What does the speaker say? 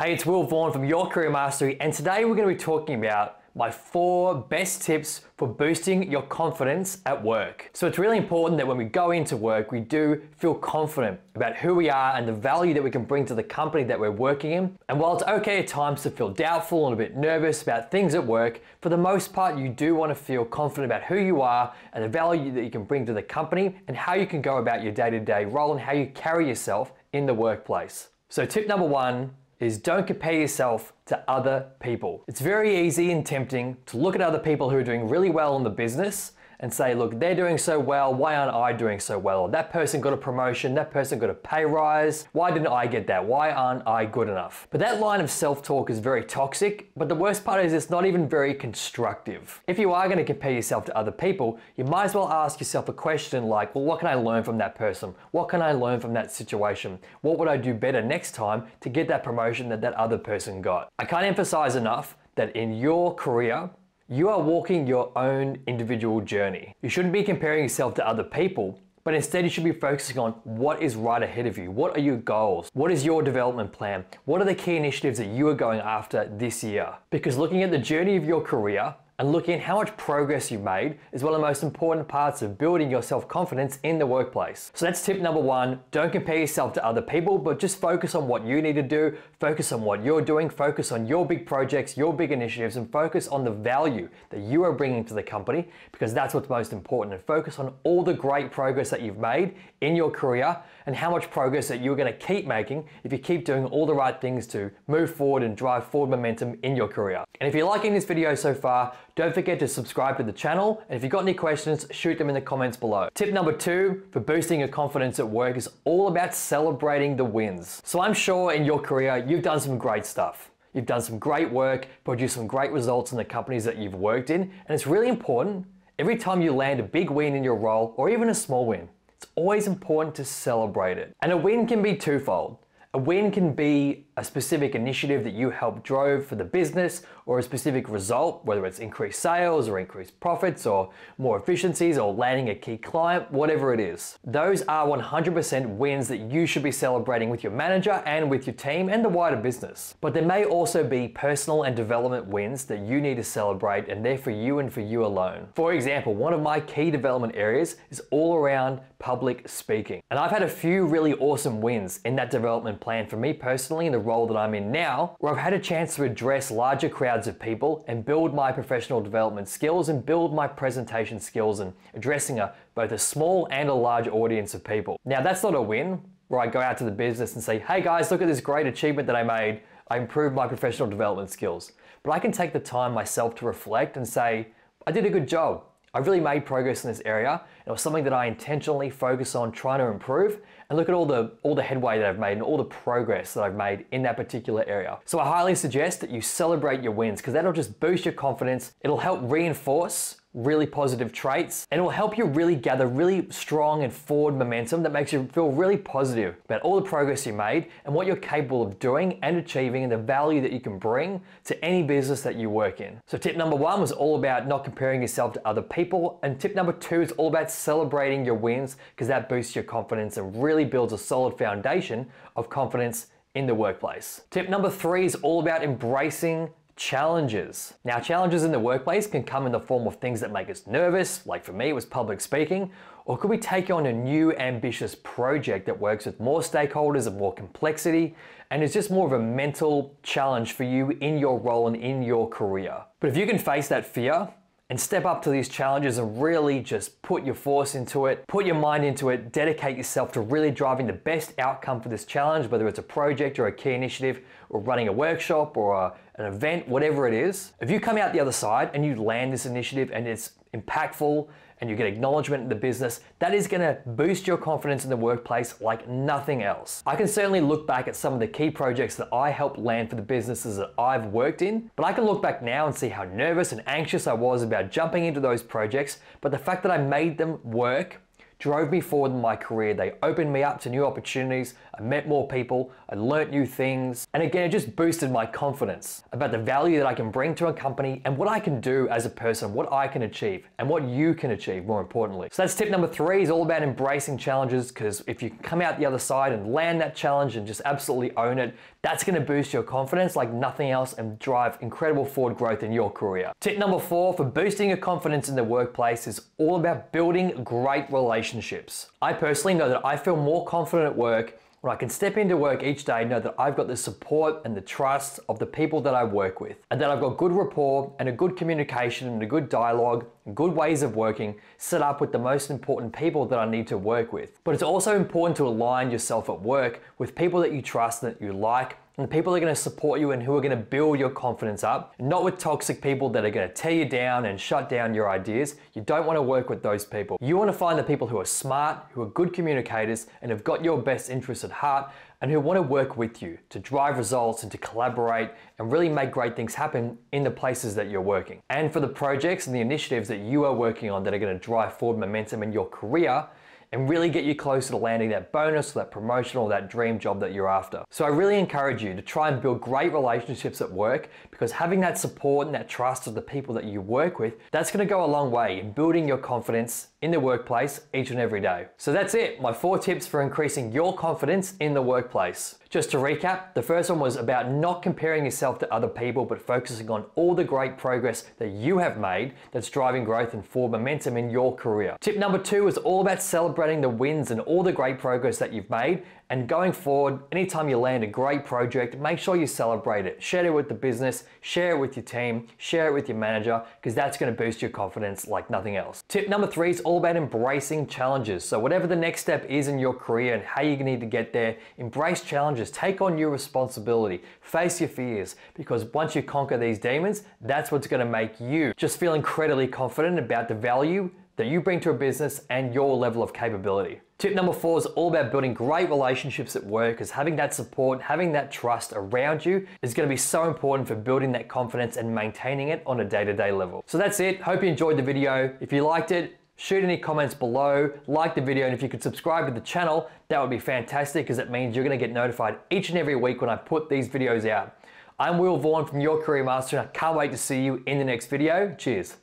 Hey, it's Vaughan from Your Career Mastery, and today we're going to be talking about my 4 best tips for boosting your confidence at work. So it's really important that when we go into work, we do feel confident about who we are and the value that we can bring to the company that we're working in. And while it's okay at times to feel doubtful and a bit nervous about things at work, for the most part, you do want to feel confident about who you are and the value that you can bring to the company and how you can go about your day-to-day role and how you carry yourself in the workplace. So tip number 1 is don't compare yourself to other people. It's very easy and tempting to look at other people who are doing really well in the business and say, look, they're doing so well, why aren't I doing so well? That person got a promotion, that person got a pay rise, why didn't I get that? Why aren't I good enough? But that line of self-talk is very toxic, but the worst part is it's not even very constructive. If you are gonna compare yourself to other people, you might as well ask yourself a question like, well, what can I learn from that person? What can I learn from that situation? What would I do better next time to get that promotion that that other person got? I can't emphasize enough that in your career, you are walking your own individual journey. You shouldn't be comparing yourself to other people, but instead you should be focusing on what is right ahead of you. What are your goals? What is your development plan? What are the key initiatives that you are going after this year? Because looking at the journey of your career and looking at how much progress you've made is one of the most important parts of building your self-confidence in the workplace. So that's tip number 1. Don't compare yourself to other people, but just focus on what you need to do, focus on what you're doing, focus on your big projects, your big initiatives, and focus on the value that you are bringing to the company, because that's what's most important. And focus on all the great progress that you've made in your career and how much progress that you're gonna keep making if you keep doing all the right things to move forward and drive forward momentum in your career. And if you're liking this video so far, don't forget to subscribe to the channel, and if you've got any questions, shoot them in the comments below. Tip number 2 for boosting your confidence at work is all about celebrating the wins. So I'm sure in your career, you've done some great stuff. You've done some great work, produced some great results in the companies that you've worked in, and it's really important every time you land a big win in your role, or even a small win, it's always important to celebrate it. And a win can be twofold. A win can be a specific initiative that you helped drove for the business, or a specific result, whether it's increased sales or increased profits or more efficiencies or landing a key client, whatever it is. Those are 100% wins that you should be celebrating with your manager and with your team and the wider business. But there may also be personal and development wins that you need to celebrate, and they're for you and for you alone. For example, one of my key development areas is all around public speaking. And I've had a few really awesome wins in that development plan for me personally in the role that I'm in now, where I've had a chance to address larger crowds of people and build my professional development skills and build my presentation skills and addressing both a small and a large audience of people. Now that's not a win where I go out to the business and say, hey guys, look at this great achievement that I made. I improved my professional development skills. But I can take the time myself to reflect and say, I did a good job. I really made progress in this area, and it was something that I intentionally focus on trying to improve, and look at all the headway that I've made and all the progress that I've made in that particular area. So I highly suggest that you celebrate your wins, because that'll just boost your confidence. It'll help reinforce really positive traits, and it will help you really gather really strong and forward momentum that makes you feel really positive about all the progress you made and what you're capable of doing and achieving and the value that you can bring to any business that you work in. So tip number 1 was all about not comparing yourself to other people, and tip number 2 is all about celebrating your wins, because that boosts your confidence and really builds a solid foundation of confidence in the workplace. Tip number 3 is all about embracing challenges. Now, challenges in the workplace can come in the form of things that make us nervous, like for me it was public speaking, or could we take on a new ambitious project that works with more stakeholders and more complexity, and is just more of a mental challenge for you in your role and in your career. But if you can face that fear and step up to these challenges and really just put your force into it, put your mind into it, dedicate yourself to really driving the best outcome for this challenge, whether it's a project or a key initiative or running a workshop or an event, whatever it is. If you come out the other side and you land this initiative and it's impactful and you get acknowledgement in the business, that is gonna boost your confidence in the workplace like nothing else. I can certainly look back at some of the key projects that I helped land for the businesses that I've worked in, but I can look back now and see how nervous and anxious I was about jumping into those projects, but the fact that I made them work drove me forward in my career. They opened me up to new opportunities. I met more people. I learnt new things. And again, it just boosted my confidence about the value that I can bring to a company and what I can do as a person, what I can achieve and what you can achieve more importantly. So that's tip number 3, is all about embracing challenges, because if you come out the other side and land that challenge and just absolutely own it, that's going to boost your confidence like nothing else and drive incredible forward growth in your career. Tip number 4 for boosting your confidence in the workplace is all about building great relationships. I personally know that I feel more confident at work when I can step into work each day, know that I've got the support and the trust of the people that I work with, and that I've got good rapport and a good communication and a good dialogue and good ways of working set up with the most important people that I need to work with. But it's also important to align yourself at work with people that you trust and that you like, and the people that are going to support you and who are going to build your confidence up, not with toxic people that are going to tear you down and shut down your ideas. You don't want to work with those people. You want to find the people who are smart, who are good communicators, and have got your best interests at heart, and who want to work with you to drive results and to collaborate and really make great things happen in the places that you're working. And for the projects and the initiatives that you are working on that are going to drive forward momentum in your career, and really get you closer to landing that bonus or that promotion or that dream job that you're after. So I really encourage you to try and build great relationships at work, because having that support and that trust of the people that you work with, that's going to go a long way in building your confidence in the workplace each and every day. So that's it, my 4 tips for increasing your confidence in the workplace. Just to recap, the first one was about not comparing yourself to other people, but focusing on all the great progress that you have made that's driving growth and forward momentum in your career. Tip number 2 is all about celebrating the wins and all the great progress that you've made. And going forward, anytime you land a great project, make sure you celebrate it. Share it with the business, share it with your team, share it with your manager, because that's going to boost your confidence like nothing else. Tip number 3 is all about embracing challenges. So whatever the next step is in your career and how you need to get there, embrace challenges, take on your responsibility, face your fears, because once you conquer these demons, that's what's going to make you just feel incredibly confident about the value that you bring to a business and your level of capability. Tip number 4 is all about building great relationships at work, as having that support, having that trust around you is going to be so important for building that confidence and maintaining it on a day-to-day level. So that's it. Hope you enjoyed the video. If you liked it, shoot any comments below, like the video, and if you could subscribe to the channel, that would be fantastic, because it means you're going to get notified each and every week when I put these videos out. I'm Vaughan from Your Career Master, and I can't wait to see you in the next video. Cheers.